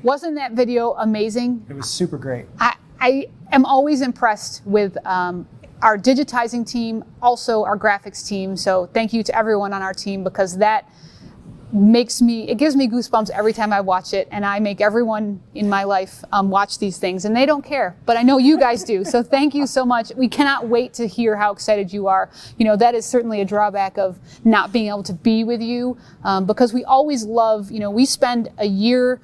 Wasn't that video amazing? It was super great. I am always impressed with our digitizing team, also our graphics team. So thank you to everyone on our team, because that gives me goosebumps every time I watch it, and I make everyone in my life watch these things, and they don't care, but I know you guys do. So thank you so much. We cannot wait to hear how excited you are. That is certainly a drawback of not being able to be with you, because we always love, we spend a year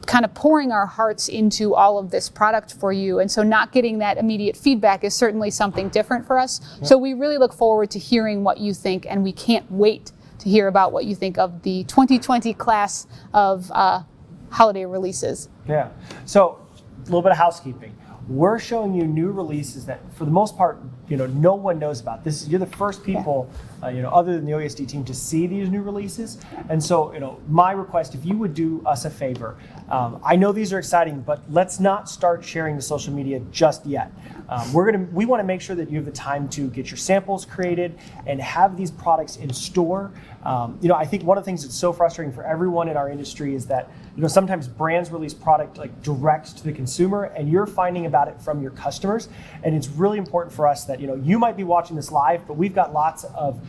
kind of pouring our hearts into all of this product for you, and so not getting that immediate feedback is certainly something different for us. Yep. So we really look forward to hearing what you think, and we can't wait to hear about what you think of the 2020 class of holiday releases. Yeah, so a little bit of housekeeping. We're showing you new releases that, for the most part, no one knows about. You're the first people, other than the OESD team, to see these new releases. And so, my request, if you would do us a favor, I know these are exciting, but let's not start sharing the social media just yet. We want to make sure that you have the time to get your samples created and have these products in store. I think one of the things that's so frustrating for everyone in our industry is that sometimes brands release product direct to the consumer, and you're finding about it from your customers. And it's really important for us that you might be watching this live, but we've got lots of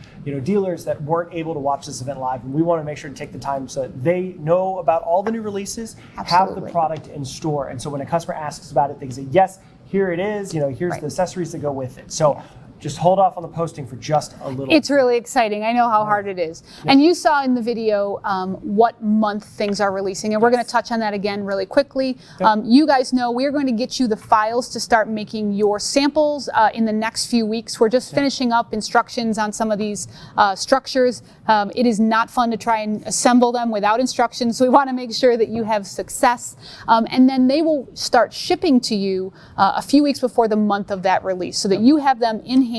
dealers that weren't able to watch this event live, and we want to make sure to take the time so that they know about all the new releases. Absolutely. Have the product in store, and so when a customer asks about it, they can say, yes, here it is, here's right. The accessories that go with it. So just hold off on the posting for just a little. It's really exciting. I know how hard it is. Yeah. And you saw in the video what month things are releasing, and we're going to touch on that again really quickly. Yep. You guys know we're going to get you the files to start making your samples in the next few weeks. We're just finishing up instructions on some of these structures. It is not fun to try and assemble them without instructions, so we want to make sure that you have success. And then they will start shipping to you a few weeks before the month of that release, so that you have them in hand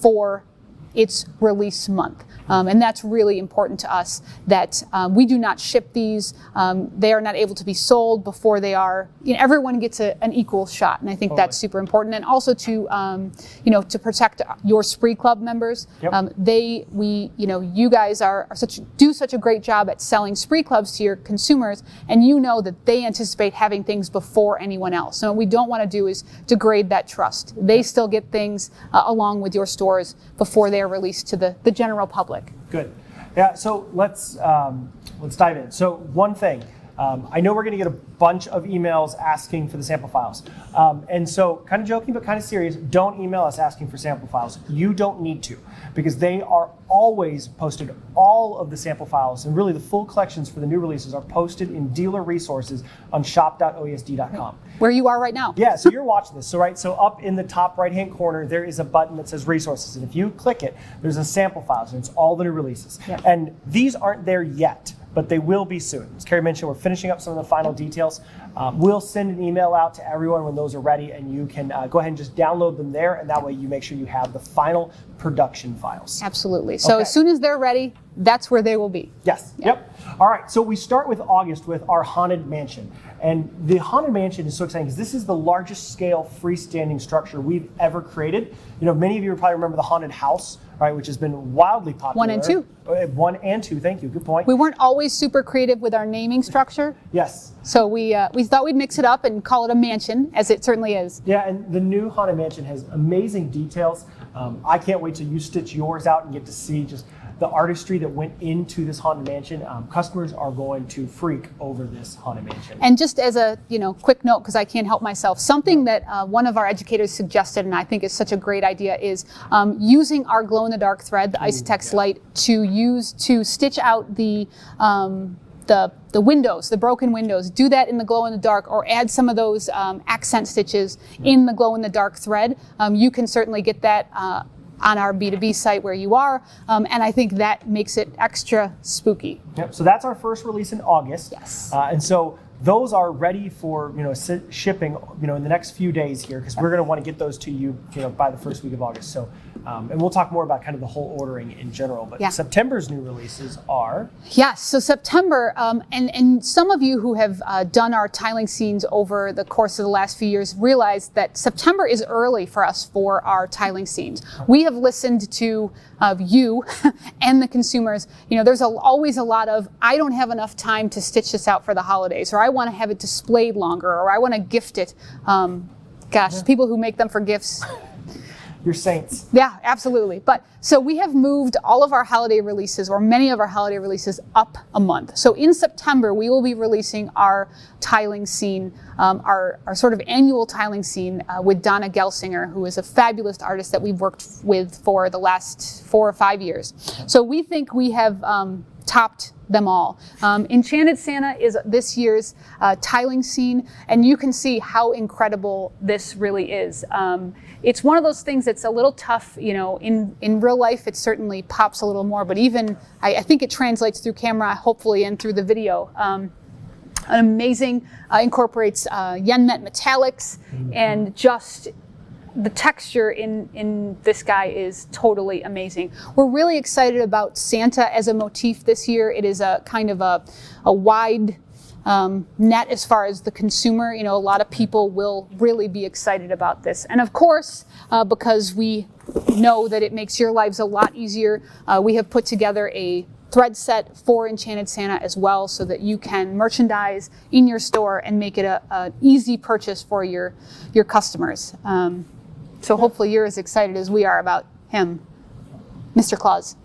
for its release month. And that's really important to us, that we do not ship these. They are not able to be sold before they are, everyone gets an equal shot. And I think that's super important. And also to, to protect your Spree Club members. Yep. You guys do such a great job at selling Spree Clubs to your consumers, and that they anticipate having things before anyone else. So what we don't want to do is degrade that trust. They still get things along with your stores before they are released to the general public. Good. Yeah, so let's dive in. So one thing, I know we're going to get a bunch of emails asking for the sample files. And so, kind of joking but kind of serious, don't email us asking for sample files. You don't need to, because they are always posted. All of the sample files, and really the full collections for the new releases, are posted in dealer resources on shop.oesd.com. Where you are right now. Yeah, so you're watching this. So up in the top right-hand corner, there is a button that says resources. And if you click it, there's a sample files, and it's all the new releases. Yep. And these aren't there yet, but they will be soon. As Karie mentioned, we're finishing up some of the final details. We'll send an email out to everyone when those are ready, and you can go ahead and just download them there, and that way you make sure you have the final production files. Absolutely. So as soon as they're ready, that's where they will be. Yes. Yeah. Yep. All right. So we start with August with our Haunted Mansion. And the Haunted Mansion is so exciting because this is the largest scale freestanding structure we've ever created. Many of you probably remember the Haunted House, right, which has been wildly popular. 1 and 2. 1 and 2, thank you, good point. We weren't always super creative with our naming structure. Yes. So we thought we'd mix it up and call it a mansion, as it certainly is. Yeah, and the new Haunted Mansion has amazing details. I can't wait till you stitch yours out and get to see just the artistry that went into this Haunted Mansion. Customers are going to freak over this Haunted Mansion. And just as a quick note, because I can't help myself, something that one of our educators suggested, and I think is such a great idea, is using our glow-in-the-dark thread, the Isotex Light, to stitch out the windows, the broken windows. Do that in the glow-in-the-dark, or add some of those accent stitches in the glow-in-the-dark thread. You can certainly get that on our B2B site where you are, and I think that makes it extra spooky. Yep. So that's our first release in August. Yes. And so those are ready for shipping in the next few days here, because we're going to want to get those to you by the first week of August. So And we'll talk more about kind of the whole ordering in general. But September's new releases are? Yes, so September, and some of you who have done our tiling scenes over the course of the last few years realize that September is early for us for our tiling scenes. We have listened to you and the consumers. You know, there's always a lot of, I don't have enough time to stitch this out for the holidays, or I want to have it displayed longer, or I want to gift it. People who make them for gifts. You're saints. Yeah, absolutely. But so we have moved all of our holiday releases, or many of our holiday releases, up a month. So in September, we will be releasing our tiling scene, our sort of annual tiling scene with Donna Gelsinger, who is a fabulous artist that we've worked with for the last 4 or 5 years. So we think we have topped them all. Enchanted Santa is this year's tiling scene, and you can see how incredible this really is. It's one of those things that's a little tough, you know, in real life it certainly pops a little more, but even, I think it translates through camera, hopefully, and through the video. An amazing, incorporates yen met metallics, and just the texture in this guy is totally amazing. We're really excited about Santa as a motif this year. It is a kind of a wide net as far as the consumer. You know, a lot of people will really be excited about this. And of course, because we know that it makes your lives a lot easier, we have put together a thread set for Enchanted Santa as well, so that you can merchandise in your store and make it an easy purchase for your customers. So hopefully you're as excited as we are about him, Mr. Claus.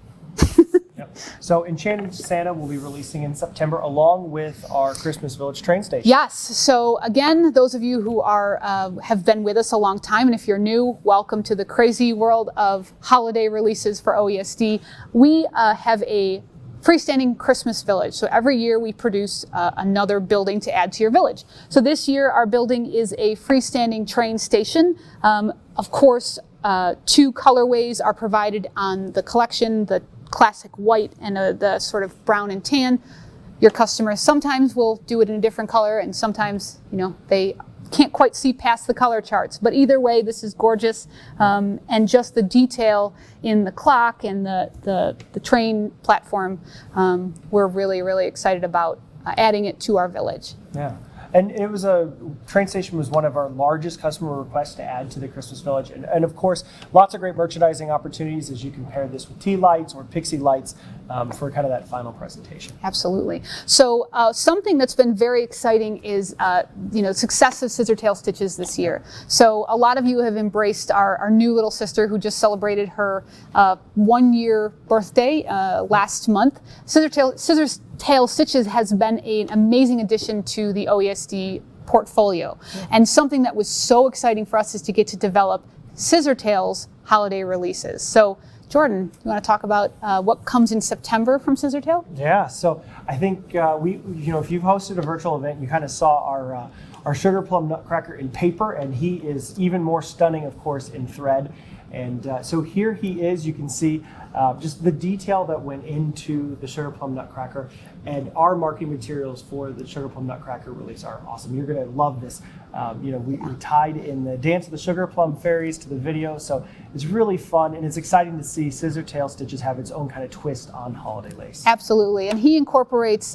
Yep. So Enchanted Santa will be releasing in September along with our Christmas Village train station. Yes. So again, those of you who are have been with us a long time, and if you're new, welcome to the crazy world of holiday releases for OESD. We have a freestanding Christmas village. So every year we produce another building to add to your village. So this year our building is a freestanding train station. Of course, 2 colorways are provided on the collection, the classic white and the sort of brown and tan. Your customers sometimes will do it in a different color, and sometimes, you know, they can't quite see past the color charts. But either way, this is gorgeous, and just the detail in the clock and the train platform, we're really, really excited about adding it to our village. Yeah. And train station was one of our largest customer requests to add to the Christmas Village. And of course, lots of great merchandising opportunities as you compare this with tea lights or pixie lights for kind of that final presentation. Absolutely. So something that's been very exciting is, success of Scissortail Stitches this year. So a lot of you have embraced our new little sister who just celebrated her 1-year birthday last month. Scissortail Stitches has been an amazing addition to the OESD portfolio. And something that was so exciting for us is to get to develop Scissortail's holiday releases. So Jordan, you want to talk about what comes in September from Scissortail? Yeah, so I think if you've hosted a virtual event, you kind of saw our sugar plum nutcracker in paper, and he is even more stunning, of course, in thread. And so here he is. You can see just the detail that went into the sugar plum nutcracker, and our marketing materials for the sugar plum nutcracker release are awesome. You're going to love this. We tied in the Dance of the Sugar Plum Fairies to the video, so it's really fun, and it's exciting to see Scissortail Stitches have its own kind of twist on holiday lace. Absolutely, and he incorporates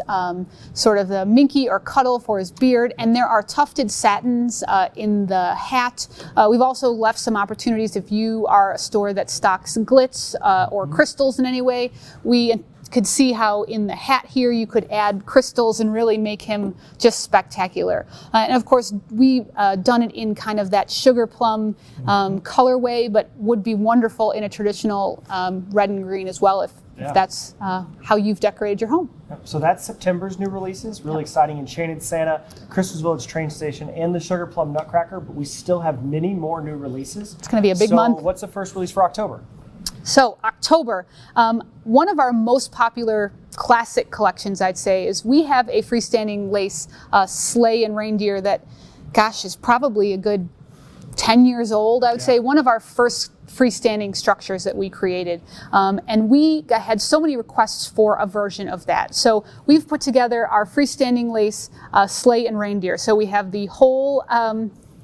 sort of the minky or cuddle for his beard, and there are tufted satins in the hat. We've also left some opportunities if you are a store that stocks glitz or crystals in any way. We could see how in the hat here you could add crystals and really make him just spectacular. And of course, we've done it in kind of that sugar plum colorway, but would be wonderful in a traditional red and green as well if that's how you've decorated your home. So that's September's new releases. Really exciting. Enchanted Santa, Christmas Village train station, and the Sugar Plum Nutcracker, but we still have many more new releases. It's going to be a big month. So what's the first release for October? So October, one of our most popular classic collections, I'd say, is we have a freestanding lace sleigh and reindeer that, gosh, is probably a good 10 years old, I would say. One of our first freestanding structures that we created. And we had so many requests for a version of that. So we've put together our freestanding lace sleigh and reindeer. So we have the whole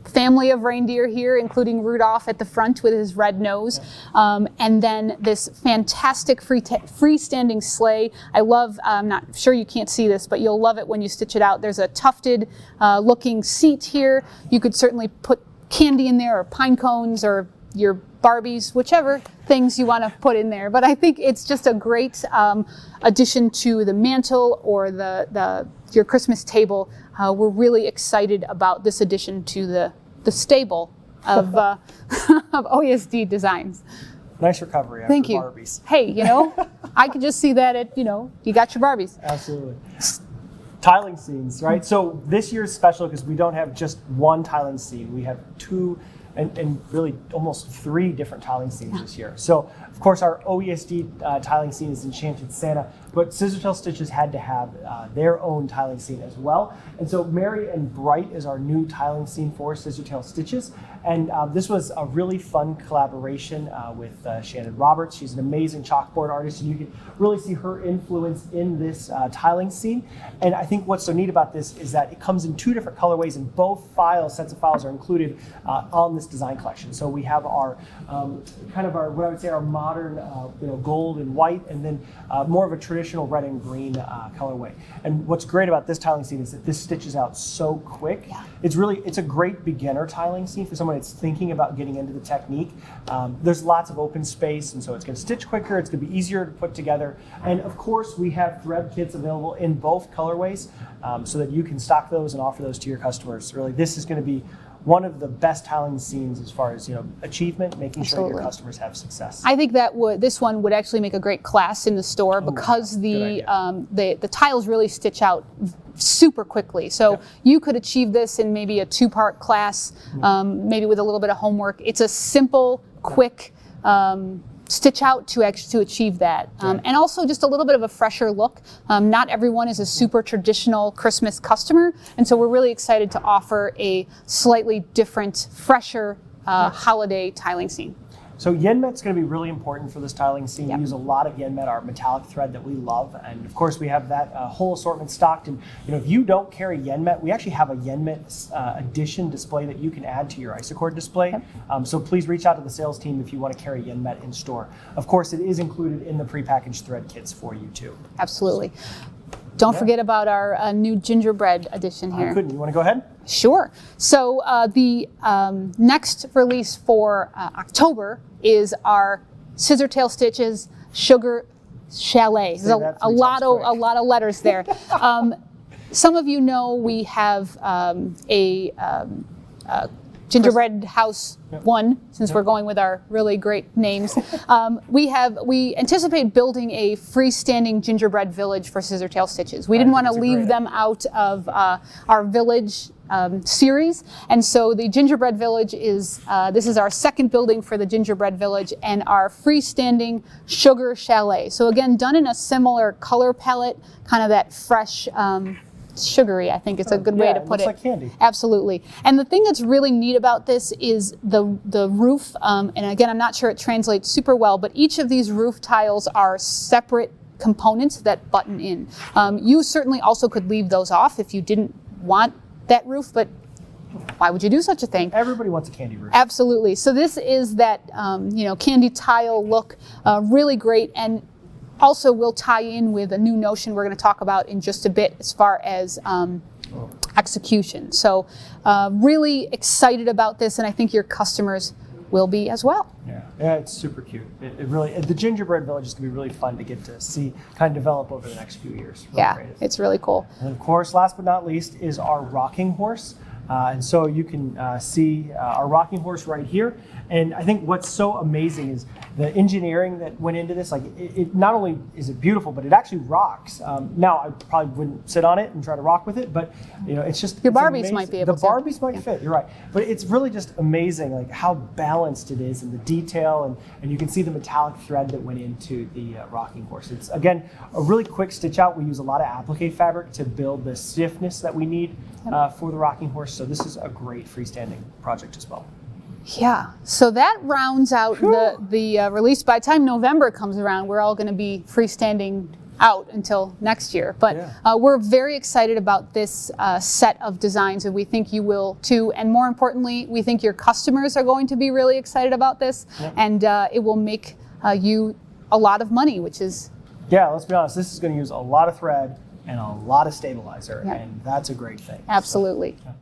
family of reindeer here, including Rudolph at the front with his red nose. And then this fantastic freestanding sleigh. I love, I'm not sure you can't see this, but you'll love it when you stitch it out. There's a tufted looking seat here. You could certainly put candy in there, or pine cones, or your Barbies, whichever things you want to put in there. But I think it's just a great addition to the mantle or your Christmas table. We're really excited about this addition to the stable of, of OESD Designs. Nice recovery after Thank you. Barbies. Hey, I could just see that at, you got your Barbies. Absolutely. Tiling scenes, right? So this year's special because we don't have just one tiling scene. We have two and really almost 3 different tiling scenes this year. So, of course, our OESD tiling scene is Enchanted Santa, but Scissortail Stitches had to have their own tiling scene as well. And so Merry and Bright is our new tiling scene for Scissortail Stitches. And this was a really fun collaboration with Shannon Roberts. She's an amazing chalkboard artist, and you can really see her influence in this tiling scene. And I think what's so neat about this is that it comes in 2 different colorways, and both sets of files are included on this design collection. So we have our what I would say our modern gold and white, and then more of a traditional red and green colorway. And what's great about this tiling scene is that this stitches out so quick. Yeah. It's a great beginner tiling scene for someone that's thinking about getting into the technique. There's lots of open space, and so it's going to stitch quicker. It's going to be easier to put together. And of course, we have thread kits available in both colorways, so that you can stock those and offer those to your customers. Really, this is going to be one of the best tiling scenes as far as achievement, making sure your customers have success. I think that this one would actually make a great class in the store because the tiles really stitch out super quickly. So you could achieve this in maybe a 2-part class, maybe with a little bit of homework. It's a simple, quick stitch out to achieve that. And also just a little bit of a fresher look. Not everyone is a super traditional Christmas customer, and so we're really excited to offer a slightly different, fresher holiday tiling scene. So yen met's going to be really important for this tiling scene. We use a lot of yen met, our metallic thread that we love, and of course we have that whole assortment stocked. And if you don't carry yen met, we actually have a yen met edition display that you can add to your Isacord display. So please reach out to the sales team if you want to carry yen met in store. Of course, it is included in the prepackaged thread kits for you too. Absolutely. Don't forget about our new gingerbread edition here. You want to go ahead? Sure. So the next release for October is our Scissortail Stitches Sugar Chalet. There's a lot of letters there. Some of you know we have a Gingerbread House 1, since we're going with our really great names. We anticipate building a freestanding gingerbread village for Scissortail Stitches. We didn't want to leave them out of our village series, and so the gingerbread village is, this is our second building for the gingerbread village, and our freestanding sugar chalet. So again, done in a similar color palette, kind of that fresh, sugary, I think it's a good way to put it. Looks like candy. Absolutely. And the thing that's really neat about this is the roof, and again, I'm not sure it translates super well, but each of these roof tiles are separate components that button in. You certainly also could leave those off if you didn't want that roof, but why would you do such a thing? Everybody wants a candy roof. Absolutely. So this is that candy tile look, really great, and also will tie in with a new notion we're going to talk about in just a bit as far as execution. So really excited about this, and I think your customers will be as well. Yeah, it's super cute. It really, the gingerbread village is going to be really fun to get to see kind of develop over the next few years. Really creative. It's really cool. And of course, last but not least is our rocking horse. And so you can see our rocking horse right here. And I think what's so amazing is the engineering that went into this. Like, it not only is it beautiful, but it actually rocks. Now, I probably wouldn't sit on it and try to rock with it, but it's just your Barbies amazing. might be able to. The Barbies might fit. You're right, but it's really just amazing, like how balanced it is and the detail, and you can see the metallic thread that went into the rocking horse. It's again a really quick stitch out. We use a lot of applique fabric to build the stiffness that we need for the rocking horse. So this is a great freestanding project as well. Yeah, so that rounds out the release. By the time November comes around, we're all going to be freestanding out until next year. But we're very excited about this set of designs, and we think you will too. And more importantly, we think your customers are going to be really excited about this, and it will make you a lot of money, which is... Yeah, let's be honest, this is going to use a lot of thread and a lot of stabilizer, and that's a great thing. Absolutely. So,